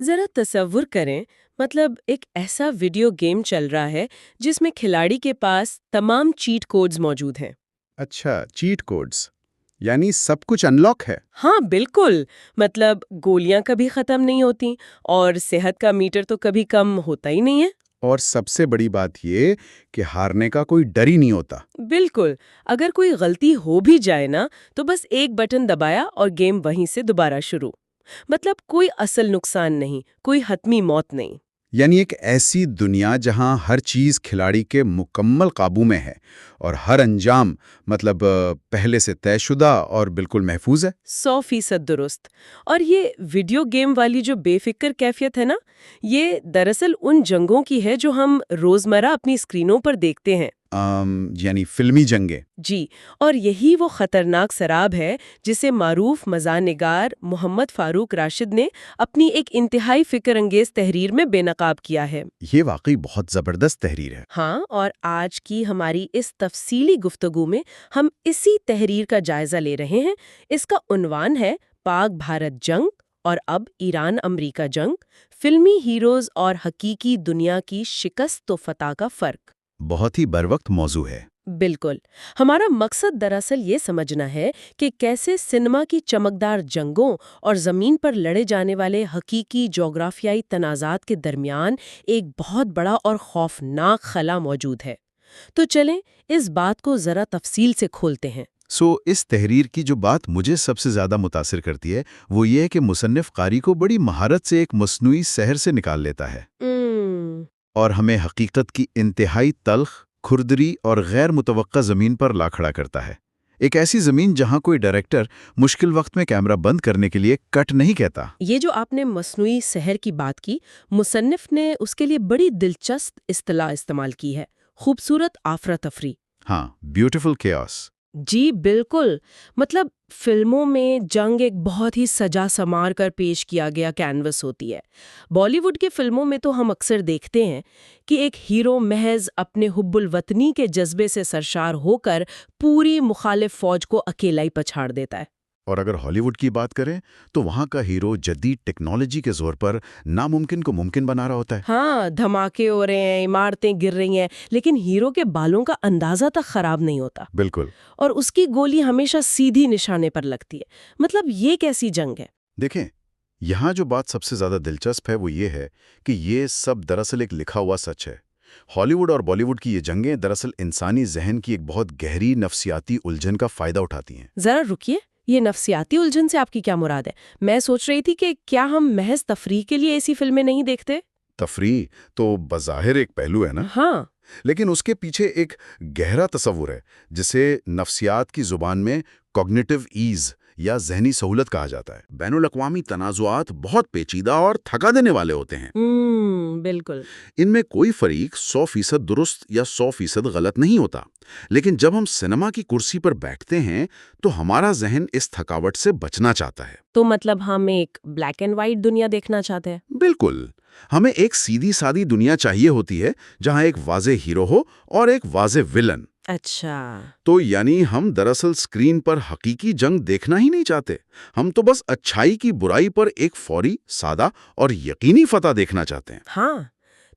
ذرا تصور کریں، مطلب ایک ایسا ویڈیو گیم چل رہا ہے جس میں کھلاڑی کے پاس تمام چیٹ کوڈز موجود ہیں۔ اچھا، چیٹ کوڈز یعنی سب کچھ انلاک ہے؟ ہاں بالکل، مطلب گولیاں کبھی ختم نہیں ہوتی اور صحت کا میٹر تو کبھی کم ہوتا ہی نہیں ہے۔ اور سب سے بڑی بات یہ کہ ہارنے کا کوئی ڈر ہی نہیں ہوتا۔ بالکل، اگر کوئی غلطی ہو بھی جائے نا تو بس ایک بٹن دبایا اور گیم وہیں سے دوبارہ شروع۔ مطلب کوئی اصل نقصان نہیں، کوئی حتمی موت نہیں۔ یعنی ایک ایسی دنیا جہاں ہر چیز کھلاڑی کے مکمل قابو میں ہے اور ہر انجام پہلے سے طے شدہ اور بالکل محفوظ ہے۔ 100% درست۔ اور یہ ویڈیو گیم والی جو بے فکر کیفیت ہے نا، یہ دراصل ان جنگوں کی ہے جو ہم روزمرہ اپنی اسکرینوں پر دیکھتے ہیں۔ یعنی فلمی جنگیں۔ جی، اور یہی وہ خطرناک سراب ہے جسے معروف مزاح نگار محمد فاروق راشد نے اپنی ایک انتہائی فکر انگیز تحریر میں بے نقاب کیا ہے۔ یہ واقعی بہت زبردست تحریر ہے۔ ہاں، اور آج کی ہماری اس تفصیلی گفتگو میں ہم اسی تحریر کا جائزہ لے رہے ہیں۔ اس کا عنوان ہے پاک بھارت جنگ اور اب ایران امریکہ جنگ، فلمی ہیروز اور حقیقی دنیا کی شکست و فتح کا فرق۔ بہت ہی بروقت موضوع ہے۔ بالکل، ہمارا مقصد دراصل یہ سمجھنا ہے کہ کیسے سینما کی چمکدار جنگوں اور زمین پر لڑے جانے والے حقیقی جغرافیائی تنازعات کے درمیان ایک بہت بڑا اور خوفناک خلا موجود ہے۔ تو چلیں اس بات کو ذرا تفصیل سے کھولتے ہیں۔ اس تحریر کی جو بات مجھے سب سے زیادہ متاثر کرتی ہے وہ یہ ہے کہ مصنف قاری کو بڑی مہارت سے ایک مصنوعی سحر سے نکال لیتا ہے اور ہمیں حقیقت کی انتہائی تلخ، کھردری اور غیر متوقع زمین پر لا کھڑا کرتا ہے۔ ایک ایسی زمین جہاں کوئی ڈائریکٹر مشکل وقت میں کیمرہ بند کرنے کے لیے کٹ نہیں کہتا۔ یہ جو آپ نے مصنوعی سحر کی بات کی، مصنف نے اس کے لیے بڑی دلچسپ اصطلاح استعمال کی ہے، خوبصورت افراتفری۔ ہاں، بیوٹیفل کیوس۔ جی بالکل، مطلب فلموں میں جنگ ایک بہت ہی سجا سنوار کر پیش کیا گیا کینوس ہوتی ہے۔ بالی ووڈ کی فلموں میں تو ہم اکثر دیکھتے ہیں کہ ایک ہیرو محض اپنے حب الوطنی کے جذبے سے سرشار ہو کر پوری مخالف فوج کو اکیلا ہی پچھاڑ دیتا ہے۔ اور اگر ہالی ووڈ کی بات کریں تو وہاں کا ہیرو جدید ٹیکنالوجی کے زور پر ناممکن کو ممکن بنا رہا ہوتا ہے۔ ہاں، دھماکے ہو رہے ہیں، عمارتیں گر رہی ہیں، لیکن ہیرو کے بالوں کا اندازہ تک خراب نہیں ہوتا۔ بالکل۔ اور اس کی گولی ہمیشہ سیدھی نشانے پر لگتی ہے۔ مطلب یہ کیسی جنگ ہے؟ دیکھیں، یہاں جو بات سب سے زیادہ دلچسپ ہے وہ یہ ہے کہ یہ سب دراصل ایک لکھا ہوا سچ ہے۔ ہالی ووڈ اور بالی ووڈ کی یہ جنگیں دراصل انسانی ذہن کی ایک بہت گہری نفسیاتی الجھن کا فائدہ اٹھاتی ہیں۔ ذرا رکیے، یہ نفسیاتی الجھن سے آپ کی کیا مراد ہے؟ میں سوچ رہی تھی کہ کیا ہم محض تفریح کے لیے ایسی فلمیں نہیں دیکھتے؟ تفریح تو بظاہر ایک پہلو ہے نا، ہاں، لیکن اس کے پیچھے ایک گہرا تصور ہے جسے نفسیات کی زبان میں کوگنیٹو ایز یا ذہنی سہولت کہا جاتا ہے۔ بین الاقوامی تنازعات بہت پیچیدہ اور تھکا دینے والے ہوتے ہیں۔ بالکل۔ ان میں کوئی فریق 100% درست یا 100% غلط نہیں ہوتا، لیکن جب ہم سینما کی کرسی پر بیٹھتے ہیں تو ہمارا ذہن اس تھکاوٹ سے بچنا چاہتا ہے۔ تو مطلب ہم ایک بلیک اینڈ وائٹ دنیا دیکھنا چاہتے ہیں؟ بالکل، ہمیں ایک سیدھی سادی دنیا چاہیے ہوتی ہے جہاں ایک واضح ہیرو ہو اور ایک واضح ولن۔ اچھا، تو یعنی ہم دراصل اسکرین پر حقیقی جنگ دیکھنا ہی نہیں چاہتے، ہم تو بس اچھائی کی برائی پر ایک فوری، سادہ اور یقینی فتح دیکھنا چاہتے ہیں۔ ہاں،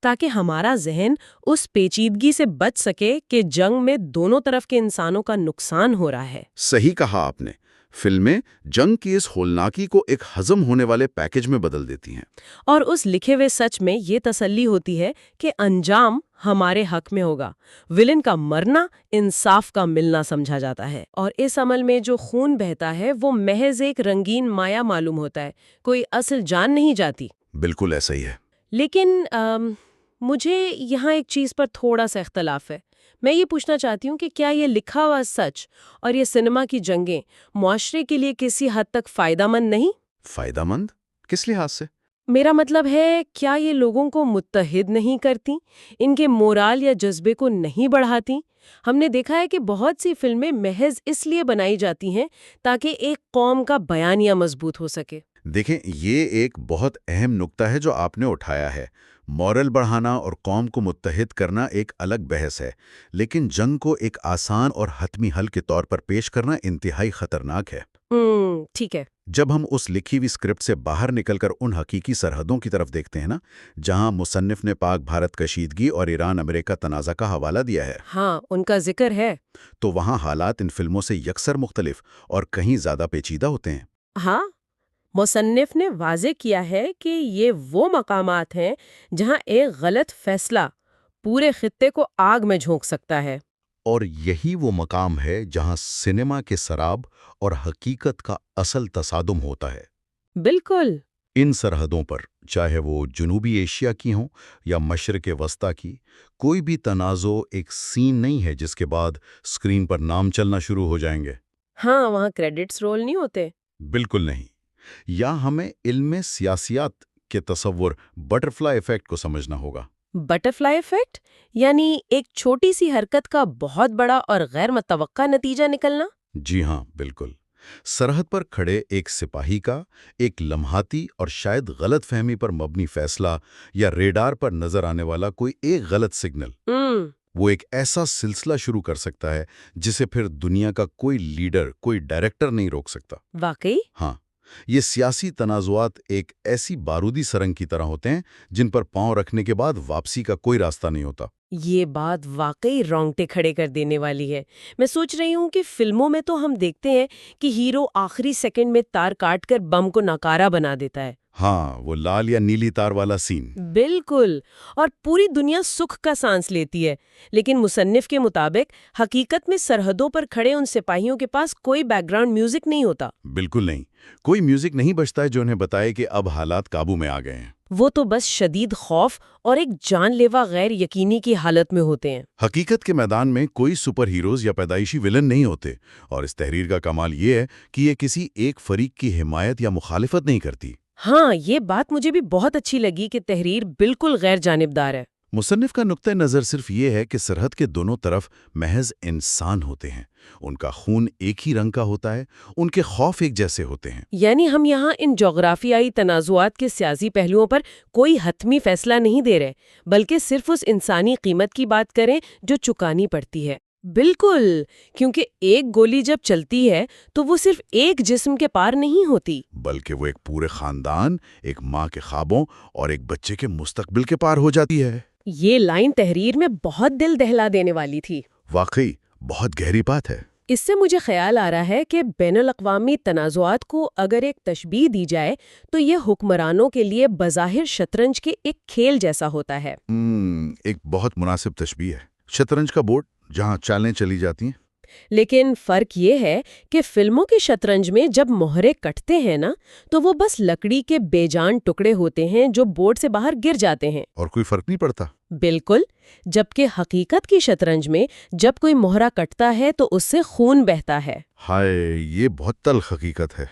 تاکہ ہمارا ذہن اس پیچیدگی سے بچ سکے کہ جنگ میں دونوں طرف کے انسانوں کا نقصان ہو رہا ہے۔ صحیح کہا آپ نے، فلمیں جنگ کی اس ہولناکی کو ایک ہضم ہونے والے پیکج میں بدل دیتی ہیں۔ اور اس لکھے ہوئے سچ میں یہ تسلی ہوتی ہے کہ انجام ہمارے حق میں ہوگا۔ ولن کا مرنا انصاف کا ملنا سمجھا جاتا ہے، اور اس عمل میں جو خون بہتا ہے وہ محض ایک رنگین مایا معلوم ہوتا ہے، کوئی اصل جان نہیں جاتی۔ بالکل ایسا ہی ہے۔ لیکن مجھے یہاں ایک چیز پر تھوڑا سا اختلاف ہے۔ میں یہ پوچھنا چاہتی ہوں کہ کیا یہ لکھا ہوا سچ اور یہ سینما کی جنگیں معاشرے کے لیے کسی حد تک فائدہ مند نہیں؟ فائدہ مند؟ کس لحاظ سے؟ میرا مطلب ہے، کیا یہ لوگوں کو متحد نہیں کرتی، ان کے مورال یا جذبے کو نہیں بڑھاتی؟ ہم نے دیکھا ہے کہ بہت سی فلمیں محض اس لیے بنائی جاتی ہیں تاکہ ایک قوم کا بیانیہ مضبوط ہو سکے۔ دیکھیں، یہ ایک بہت اہم نکتہ ہے جو آپ نے اٹھایا ہے۔ مورل بڑھانا اور قوم کو متحد کرنا ایک الگ بحث ہے، لیکن جنگ کو ایک آسان اور حتمی حل کے طور پر پیش کرنا انتہائی خطرناک ہے۔ ٹھیک ہے۔ جب ہم اس لکھی ہوئی اسکرپٹ سے باہر نکل کر ان حقیقی سرحدوں کی طرف دیکھتے ہیں نا، جہاں مصنف نے پاک بھارت کشیدگی اور ایران امریکہ تنازع کا حوالہ دیا ہے، ہاں، ان کا ذکر ہے۔ تو وہاں حالات ان فلموں سے یکسر مختلف اور کہیں زیادہ پیچیدہ ہوتے ہیں۔ ہاں، مصنف نے واضح کیا ہے کہ یہ وہ مقامات ہیں جہاں ایک غلط فیصلہ پورے خطے کو آگ میں جھونک سکتا ہے۔ اور یہی وہ مقام ہے جہاں سنیما کے سراب اور حقیقت کا اصل تصادم ہوتا ہے۔ بالکل۔ ان سرحدوں پر، چاہے وہ جنوبی ایشیا کی ہوں یا مشرق وسطیٰ کی، کوئی بھی تنازع ایک سین نہیں ہے جس کے بعد اسکرین پر نام چلنا شروع ہو جائیں گے۔ ہاں، وہاں کریڈٹس رول نہیں ہوتے۔ بالکل نہیں۔ یا ہمیں علم سیاسیات کے تصور بٹرفلائی ایفیکٹ کو سمجھنا ہوگا۔ بٹرفلائی ایفیکٹ یعنی ایک چھوٹی سی حرکت کا بہت بڑا اور غیر متوقع نتیجہ نکلنا؟ جی ہاں، بالکل۔ سرحد پر کھڑے ایک سپاہی کا ایک لمحاتی اور شاید غلط فہمی پر مبنی فیصلہ، یا ریڈار پر نظر آنے والا کوئی ایک غلط سگنل، وہ ایک ایسا سلسلہ شروع کر سکتا ہے جسے پھر دنیا کا کوئی لیڈر، کوئی ڈائریکٹر نہیں روک سکتا۔ واقعی؟ ہاں، یہ سیاسی تنازعات ایک ایسی بارودی سرنگ کی طرح ہوتے ہیں جن پر پاؤں رکھنے کے بعد واپسی کا کوئی راستہ نہیں ہوتا۔ یہ بات واقعی رونگٹے کھڑے کر دینے والی ہے۔ میں سوچ رہی ہوں کہ فلموں میں تو ہم دیکھتے ہیں کہ ہیرو آخری سیکنڈ میں تار کاٹ کر بم کو ناکارہ بنا دیتا ہے۔ ہاں، وہ لال یا نیلی تار والا سین۔ بالکل، اور پوری دنیا سکھ کا سانس لیتی ہے۔ لیکن مصنف کے مطابق حقیقت میں سرحدوں پر کھڑے ان سپاہیوں کے پاس کوئی بیک گراؤنڈ میوزک نہیں ہوتا۔ بالکل نہیں، کوئی میوزک نہیں بجتا ہے جو انہیں بتائے کہ اب حالات قابو میں آ گئے ہیں۔ وہ تو بس شدید خوف اور ایک جان لیوا غیر یقینی کی حالت میں ہوتے ہیں۔ حقیقت کے میدان میں کوئی سپر ہیروز یا پیدائشی ولن نہیں ہوتے، اور اس تحریر کا کمال یہ ہے کہ یہ کسی ایک فریق کی حمایت یا مخالفت نہیں کرتی۔ ہاں، یہ بات مجھے بھی بہت اچھی لگی کہ تحریر بالکل غیر جانبدار ہے۔ مصنف کا نقطہ نظر صرف یہ ہے کہ سرحد کے دونوں طرف محض انسان ہوتے ہیں، ان کا خون ایک ہی رنگ کا ہوتا ہے، ان کے خوف ایک جیسے ہوتے ہیں۔ یعنی ہم یہاں ان جغرافیائی تنازعات کے سیاسی پہلوؤں پر کوئی حتمی فیصلہ نہیں دے رہے، بلکہ صرف اس انسانی قیمت کی بات کریں جو چکانی پڑتی ہے۔ بالکل، کیونکہ ایک گولی جب چلتی ہے تو وہ صرف ایک جسم کے پار نہیں ہوتی، بلکہ وہ ایک پورے خاندان، ایک ماں کے خوابوں اور ایک بچے کے مستقبل کے پار ہو جاتی ہے۔ یہ لائن تحریر میں بہت دل دہلا دینے والی تھی۔ واقعی بہت گہری بات ہے۔ اس سے مجھے خیال آ رہا ہے کہ بین الاقوامی تنازعات کو اگر ایک تشبیہ دی جائے تو یہ حکمرانوں کے لیے بظاہر شطرنج کے ایک کھیل جیسا ہوتا ہے۔ ایک بہت مناسب تشبیہ ہے، شطرنج کا بورڈ جہاں چالیں چلی جاتی ہیں۔ لیکن فرق یہ ہے کہ فلموں کے شطرنج میں جب مہرے کٹتے ہیں نا، تو وہ بس لکڑی کے بے جان ٹکڑے ہوتے ہیں جو بورڈ سے باہر گر جاتے ہیں، اور کوئی فرق نہیں پڑتا۔ بالکل، جبکہ حقیقت کی شطرنج میں جب کوئی مہرہ کٹتا ہے تو اس سے خون بہتا ہے۔ ہائے، یہ بہت تلخ حقیقت ہے۔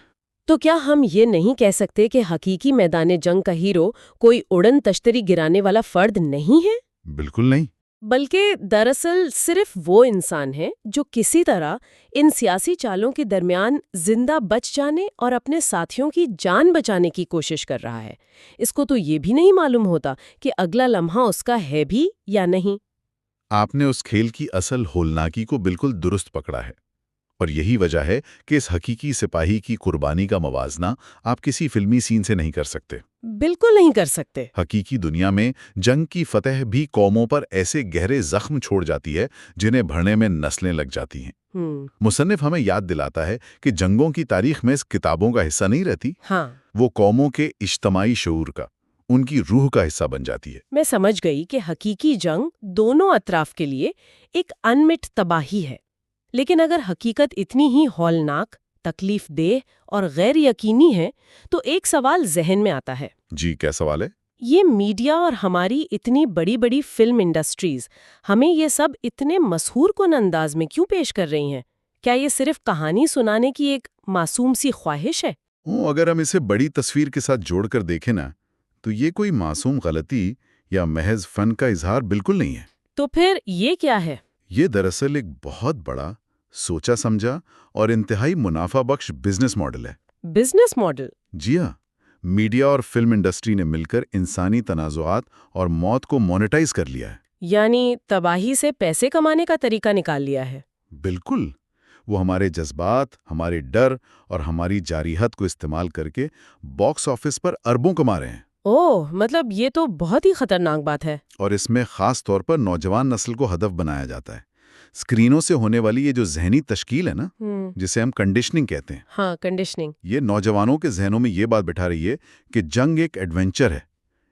تو کیا ہم یہ نہیں کہہ سکتے کہ حقیقی میدان جنگ کا ہیرو کوئی اڑن تشتری گرانے والا فرد نہیں ہے؟ بالکل نہیں۔ بلکہ دراصل صرف وہ انسان ہے جو کسی طرح ان سیاسی چالوں کے درمیان زندہ بچ جانے اور اپنے ساتھیوں کی جان بچانے کی کوشش کر رہا ہے۔ اس کو تو یہ بھی نہیں معلوم ہوتا کہ اگلا لمحہ اس کا ہے بھی یا نہیں۔ آپ نے اس کھیل کی اصل ہولناکی کو بالکل درست پکڑا ہے، اور یہی وجہ ہے کہ اس حقیقی سپاہی کی قربانی کا موازنہ آپ کسی فلمی سین سے نہیں کر سکتے۔ بالکل نہیں کر سکتے۔ حقیقی دنیا میں جنگ کی فتح بھی قوموں پر ایسے گہرے زخم چھوڑ جاتی ہے جنہیں بھرنے میں نسلیں لگ جاتی ہیں۔ مصنف ہمیں یاد دلاتا ہے کہ جنگوں کی تاریخ میں کتابوں کا حصہ نہیں رہتی، ہاں، وہ قوموں کے اجتماعی شعور کا، ان کی روح کا حصہ بن جاتی ہے۔ میں سمجھ گئی کہ حقیقی جنگ دونوں اطراف کے لیے ایک انمٹ تباہی ہے، لیکن اگر حقیقت اتنی ہی ہولناک، تکلیف دہ اور غیر یقینی ہے تو ایک سوال ذہن میں آتا ہے۔ جی، کیا سوال ہے؟ یہ میڈیا اور ہماری اتنی بڑی بڑی فلم انڈسٹریز ہمیں یہ سب اتنے مسحور کن انداز میں کیوں پیش کر رہی ہیں؟ کیا یہ صرف کہانی سنانے کی ایک معصوم سی خواہش ہے؟ اگر ہم اسے بڑی تصویر کے ساتھ جوڑ کر دیکھیں نا، تو یہ کوئی معصوم غلطی یا محض فن کا اظہار بالکل نہیں ہے۔ تو پھر یہ کیا ہے؟ یہ دراصل ایک بہت بڑا، سوچا سمجھا اور انتہائی منافع بخش بزنس ماڈل ہے۔ Business model? جی ہاں، میڈیا اور فلم انڈسٹری نے مل کر انسانی تنازعات اور موت کو مونیٹائز کر لیا ہے۔ یعنی تباہی سے پیسے کمانے کا طریقہ نکال لیا ہے۔ بالکل، وہ ہمارے جذبات، ہمارے ڈر اور ہماری جارحیت کو استعمال کر کے باکس آفس پر اربوں کما رہے ہیں۔ اوہ، مطلب یہ تو بہت ہی خطرناک بات ہے۔ اور اس میں خاص طور پر نوجوان نسل کو ہدف بنایا جاتا ہے۔ اسکرینوں سے ہونے والی یہ جو ذہنی تشکیل ہے نا، جسے ہم کنڈیشننگ کہتے ہیں، ہاں، کنڈیشننگ، یہ نوجوانوں کے ذہنوں میں یہ بات بٹھا رہی ہے کہ جنگ ایک ایڈونچر ہے،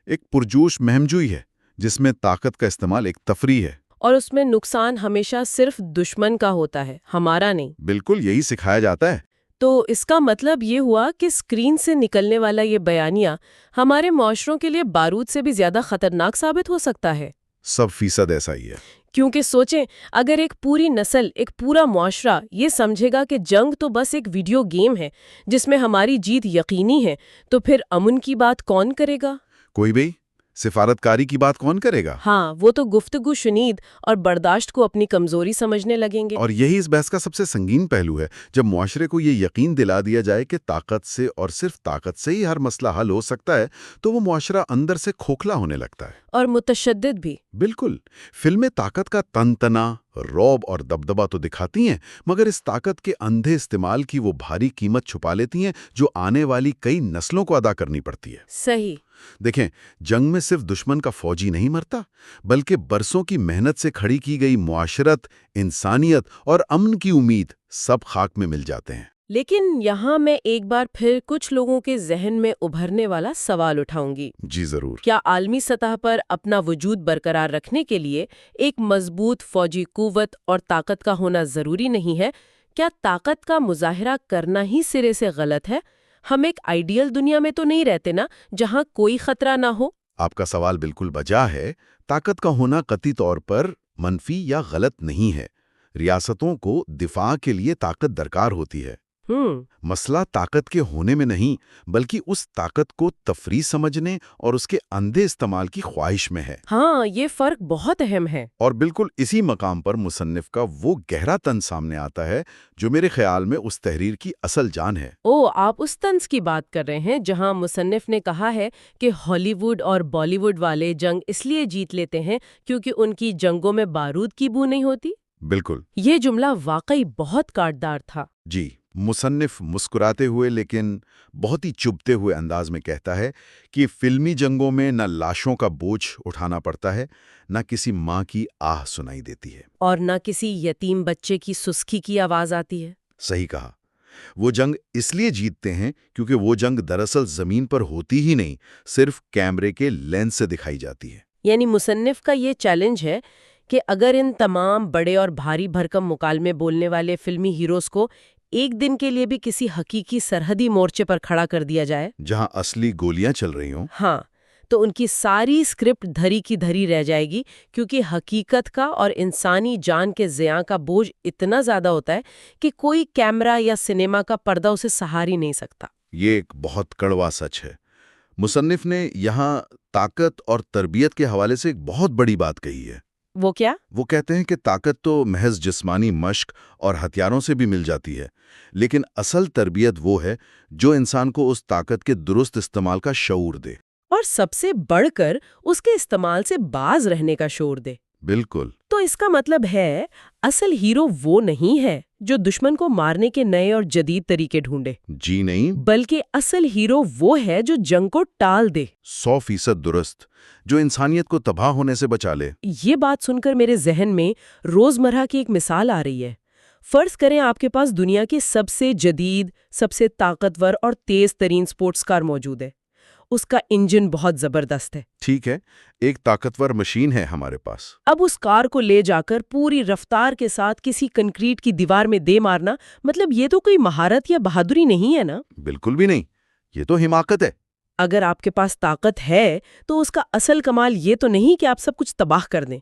ایک پرجوش مہمجوئی ہے جس میں طاقت کا استعمال ایک تفریح ہے۔ اور اس میں نقصان ہمیشہ صرف دشمن کا ہوتا ہے، ہمارا نہیں۔ بالکل یہی سکھایا جاتا ہے۔ تو اس کا مطلب یہ ہوا کہ اسکرین سے نکلنے والا یہ بیانیہ ہمارے معاشروں کے لیے بارود سے بھی زیادہ خطرناک ثابت ہو سکتا ہے۔ 100% ایسا ہی ہے۔ کیونکہ سوچیں، اگر ایک پوری نسل، ایک پورا معاشرہ یہ سمجھے گا کہ جنگ تو بس ایک ویڈیو گیم ہے جس میں ہماری جیت یقینی ہے، تو پھر امن کی بات کون کرے گا؟ کوئی بھی سفارتکاری کی بات کون کرے گا؟ ہاں، وہ تو گفتگو شنید اور برداشت کو اپنی کمزوری سمجھنے لگیں گے۔ اور یہی اس بحث کا سب سے سنگین پہلو ہے۔ جب معاشرے کو یہ یقین دلا دیا جائے کہ طاقت سے اور صرف طاقت سے ہی ہر مسئلہ حل ہو سکتا ہے، تو وہ معاشرہ اندر سے کھوکھلا ہونے لگتا ہے اور متشدد بھی۔ بالکل۔ فلمیں طاقت کا تنتنا، رعب اور دبدبا تو دکھاتی ہیں، مگر اس طاقت کے اندھے استعمال کی وہ بھاری قیمت چھپا لیتی ہیں جو آنے والی کئی نسلوں کو ادا کرنی پڑتی ہے۔ صحیح۔ دیکھیں، جنگ میں صرف دشمن کا فوجی نہیں مرتا، بلکہ برسوں کی محنت سے کھڑی کی گئی معاشرت، انسانیت اور امن کی امید سب خاک میں مل جاتے ہیں۔ لیکن یہاں میں ایک بار پھر کچھ لوگوں کے ذہن میں ابھرنے والا سوال اٹھاؤں گی۔ جی ضرور۔ کیا عالمی سطح پر اپنا وجود برقرار رکھنے کے لیے ایک مضبوط فوجی قوت اور طاقت کا ہونا ضروری نہیں ہے؟ کیا طاقت کا مظاہرہ کرنا ہی سرے سے غلط ہے؟ ہم ایک آئیڈیل دنیا میں تو نہیں رہتے نا، جہاں کوئی خطرہ نہ ہو؟ آپ کا سوال بالکل بجا ہے۔ طاقت کا ہونا قطعی طور پر منفی یا غلط نہیں ہے۔ ریاستوں کو دفاع کے لیے طاقت درکار ہوتی ہے۔ مسئلہ طاقت کے ہونے میں نہیں، بلکہ اس طاقت کو تفریح سمجھنے اور اس کے اندھے استعمال کی خواہش میں ہے۔ ہاں، یہ فرق بہت اہم ہے۔ اور بالکل اسی مقام پر مصنف کا وہ گہرا طنز سامنے آتا ہے جو میرے خیال میں اس تحریر کی اصل جان ہے۔ آپ اس طنز کی بات کر رہے ہیں جہاں مصنف نے کہا ہے کہ ہالی ووڈ اور بالی ووڈ والے جنگ اس لیے جیت لیتے ہیں کیونکہ ان کی جنگوں میں بارود کی بو نہیں ہوتی؟ بالکل۔ یہ جملہ واقعی بہت کاٹدار تھا۔ جی، مصنف مسکراتے ہوئے لیکن بہت ہی چبھتے ہوئے انداز میں کہتا ہے کہ فلمی جنگوں میں نہ لاشوں کا بوجھ اٹھانا پڑتا ہے، نہ کسی ماں کی آہ سنائی دیتی ہے، اور نہ کسی یتیم بچے کی سسکی کی آواز آتی ہے۔ صحیح کہا۔ وہ جنگ اس لیے جیتتے ہیں کیونکہ وہ جنگ دراصل زمین پر ہوتی ہی نہیں، صرف کیمرے کے لینس سے دکھائی جاتی ہے۔ یعنی مصنف کا یہ چیلنج ہے کہ اگر ان تمام بڑے اور بھاری بھرکم مکالمے بولنے والے فلمی ہیروز کو ایک دن کے لیے بھی کسی حقیقی سرحدی مورچے پر کھڑا کر دیا جائے جہاں اصلی گولیاں چل رہی ہوں، ہاں، تو ان کی ساری اسکرپٹ دھری کی دھری رہ جائے گی، کیونکہ حقیقت کا اور انسانی جان کے زیاں کا بوجھ اتنا زیادہ ہوتا ہے کہ کوئی کیمرہ یا سنیما کا پردہ اسے سہار ہی نہیں سکتا۔ یہ ایک بہت کڑوا سچ ہے۔ مصنف نے یہاں طاقت اور تربیت کے حوالے سے ایک بہت بڑی بات کہی ہے۔ وہ کیا؟ وہ کہتے ہیں کہ طاقت تو محض جسمانی مشق اور ہتھیاروں سے بھی مل جاتی ہے، لیکن اصل تربیت وہ ہے جو انسان کو اس طاقت کے درست استعمال کا شعور دے، اور سب سے بڑھ کر اس کے استعمال سے باز رہنے کا شعور دے۔ بالکل۔ تو اس کا مطلب ہے اصل ہیرو وہ نہیں ہے جو دشمن کو مارنے کے نئے اور جدید طریقے ڈھونڈے، جی نہیں، بلکہ اصل ہیرو وہ ہے جو جنگ کو ٹال دے۔ 100% درست، جو انسانیت کو تباہ ہونے سے بچا لے۔ یہ بات سن کر میرے ذہن میں روزمرہ کی ایک مثال آ رہی ہے۔ فرض کریں آپ کے پاس دنیا کی سب سے جدید، سب سے طاقتور اور تیز ترین سپورٹس کار موجود ہے۔ اس کا انجن بہت زبردست ہے۔ ٹھیک ہے، ایک طاقتور مشین ہے ہمارے پاس۔ اب اس کار کو لے جا کر پوری رفتار کے ساتھ کسی کنکریٹ کی دیوار میں دے مارنا، مطلب یہ تو کوئی مہارت یا بہادری نہیں ہے نا؟ بالکل بھی نہیں، یہ تو حماقت ہے۔ اگر آپ کے پاس طاقت ہے تو اس کا اصل کمال یہ تو نہیں کہ آپ سب کچھ تباہ کر دیں۔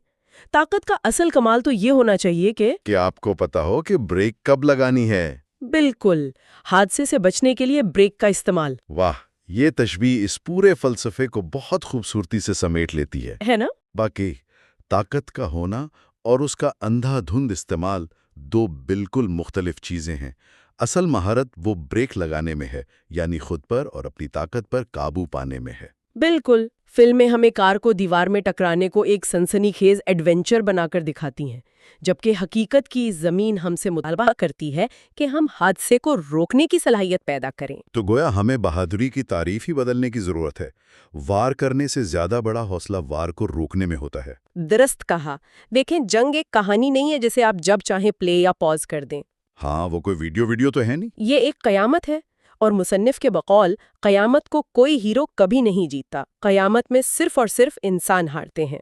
طاقت کا اصل کمال تو یہ ہونا چاہیے کہ آپ کو پتا ہو کہ بریک کب لگانی ہے۔ بالکل، حادثے سے بچنے کے لیے بریک کا استعمال۔ واہ، یہ تشبیہ اس پورے فلسفے کو بہت خوبصورتی سے سمیٹ لیتی ہے نا؟ باقی طاقت کا ہونا اور اس کا اندھا دھند استعمال دو بالکل مختلف چیزیں ہیں۔ اصل مہارت وہ بریک لگانے میں ہے، یعنی خود پر اور اپنی طاقت پر قابو پانے میں ہے۔ بالکل، فلمیں ہمیں کار کو دیوار میں ٹکرانے کو ایک سنسنی خیز ایڈونچر بنا کر دکھاتی ہیں، جبکہ حقیقت کی زمین ہم سے مطالبہ کرتی ہے کہ ہم حادثے کو روکنے کی صلاحیت پیدا کریں۔ تو گویا ہمیں بہادری کی تعریف ہی بدلنے کی ضرورت ہے۔ وار کرنے سے زیادہ بڑا حوصلہ وار کو روکنے میں ہوتا ہے۔ درست کہا۔ دیکھیں، جنگ ایک کہانی نہیں ہے جسے آپ جب چاہیں پلے یا پاز کر دیں۔ ہاں، وہ کوئی ویڈیو تو ہے نہیں۔ یہ ایک قیامت ہے، اور مصنف کے بقول قیامت کو کوئی ہیرو کبھی نہیں جیتتا۔ قیامت میں صرف اور صرف انسان ہارتے ہیں۔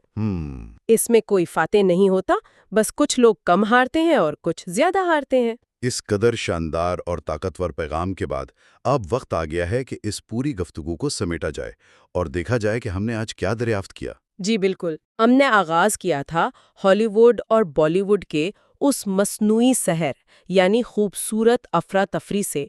اس میں کوئی فاتح نہیں ہوتا، بس کچھ لوگ کم ہارتے ہیں اور کچھ زیادہ ہارتے ہیں۔ اس قدر شاندار اور طاقتور پیغام کے بعد اب وقت آ گیا ہے کہ اس پوری گفتگو کو سمیٹا جائے اور دیکھا جائے کہ ہم نے آج کیا دریافت کیا۔ جی بالکل، ہم نے آغاز کیا تھا ہالی ووڈ اور بالی ووڈ کے اس مصنوعی سحر یعنی خوبصورت افراتفری سے،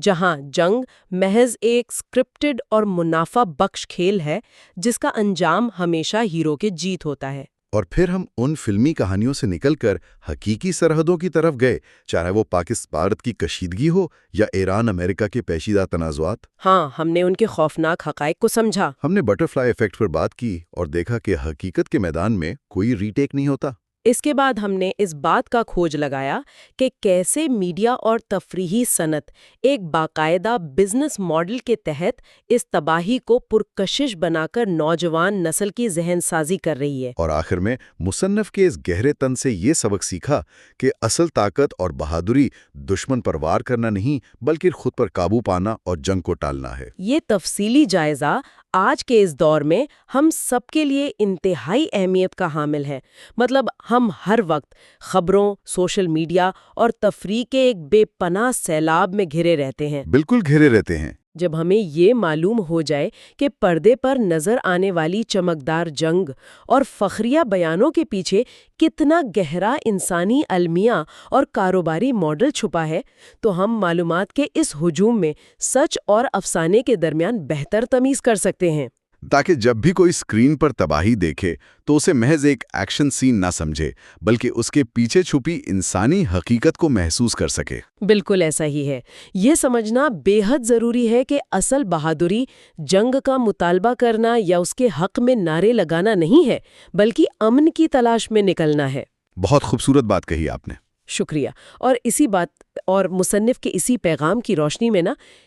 جہاں جنگ محض ایک سکرپٹڈ اور منافع بخش کھیل ہے جس کا انجام ہمیشہ ہیرو کے جیت ہوتا ہے۔ اور پھر ہم ان فلمی کہانیوں سے نکل کر حقیقی سرحدوں کی طرف گئے، چاہے وہ پاکستان کی کشیدگی ہو یا ایران امریکہ کے پیچیدہ تنازعات۔ ہاں، ہم نے ان کے خوفناک حقائق کو سمجھا۔ ہم نے بٹرفلائی ایفیکٹ پر بات کی اور دیکھا کہ حقیقت کے میدان میں کوئی ری ٹیک نہیں ہوتا۔ اس کے بعد ہم نے اس بات کا کھوج لگایا کہ کیسے میڈیا اور تفریحی صنعت ایک باقاعدہ بزنس ماڈل کے تحت اس تباہی کو پرکشش بنا کر نوجوان نسل کی ذہن سازی کر رہی ہے۔ اور آخر میں مصنف کے اس گہرے تن سے یہ سبق سیکھا کہ اصل طاقت اور بہادری دشمن پر وار کرنا نہیں بلکہ خود پر قابو پانا اور جنگ کو ٹالنا ہے۔ یہ تفصیلی جائزہ آج کے اس دور میں ہم سب کے لیے انتہائی اہمیت کا حامل ہے۔ مطلب ہم ہر وقت خبروں، سوشل میڈیا اور تفریح کے ایک بے پناہ سیلاب میں گھرے رہتے ہیں۔ بالکل گھرے رہتے ہیں۔ جب ہمیں یہ معلوم ہو جائے کہ پردے پر نظر آنے والی چمکدار جنگ اور فخریہ بیانوں کے پیچھے کتنا گہرا انسانی المیہ اور کاروباری ماڈل چھپا ہے، تو ہم معلومات کے اس ہجوم میں سچ اور افسانے کے درمیان بہتر تمیز کر سکتے ہیں۔ تاکہ جب بھی کوئی اسکرین پر تباہی دیکھے تو اسے محض ایک ایکشن سین نہ سمجھے بلکہ اس کے پیچھے چھپی انسانی حقیقت کو محسوس کر سکے۔ بالکل ایسا ہی ہے۔ یہ سمجھنا بے حد ضروری ہے کہ اصل بہادری جنگ کا مطالبہ کرنا یا اس کے حق میں نعرے لگانا نہیں ہے، بلکہ امن کی تلاش میں نکلنا ہے۔ بہت خوبصورت بات کہی آپ نے۔ شکریہ۔ اور اسی بات اور مصنف کے اسی پیغام کی روشنی میں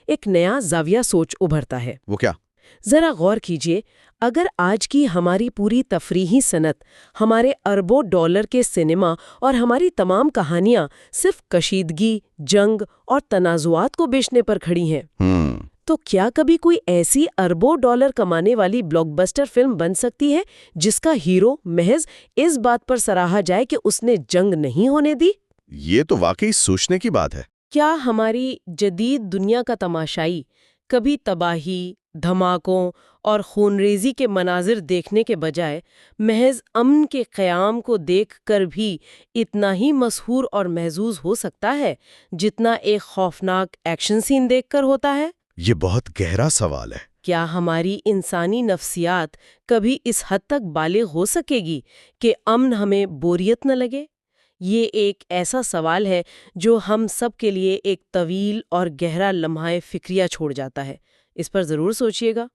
ایک نیا زاویہ سوچ ابھرتا ہے۔ وہ کیا؟ ذرا غور کیجئے، اگر آج کی ہماری پوری تفریحی صنعت، ہمارے اربوں ڈالر کے سینما اور ہماری تمام کہانیاں صرف کشیدگی، جنگ اور تنازعات کو بیچنے پر کھڑی ہیں، تو کیا کبھی کوئی ایسی اربوں ڈالر کمانے والی بلاک بسٹر فلم بن سکتی ہے جس کا ہیرو محض اس بات پر سراہا جائے کہ اس نے جنگ نہیں ہونے دی؟ یہ تو واقعی سوچنے کی بات ہے۔ کیا ہماری جدید دنیا کا تماشائی کبھی تباہی، دھماکوں اور خونریزی کے مناظر دیکھنے کے بجائے محض امن کے قیام کو دیکھ کر بھی اتنا ہی مسحور اور محظوظ ہو سکتا ہے جتنا ایک خوفناک ایکشن سین دیکھ کر ہوتا ہے؟ یہ بہت گہرا سوال ہے۔ کیا ہماری انسانی نفسیات کبھی اس حد تک بالغ ہو سکے گی کہ امن ہمیں بوریت نہ لگے؟ یہ ایک ایسا سوال ہے جو ہم سب کے لیے ایک طویل اور گہرا لمحہ فکریہ چھوڑ جاتا ہے۔ اس پر ضرور سوچیے گا۔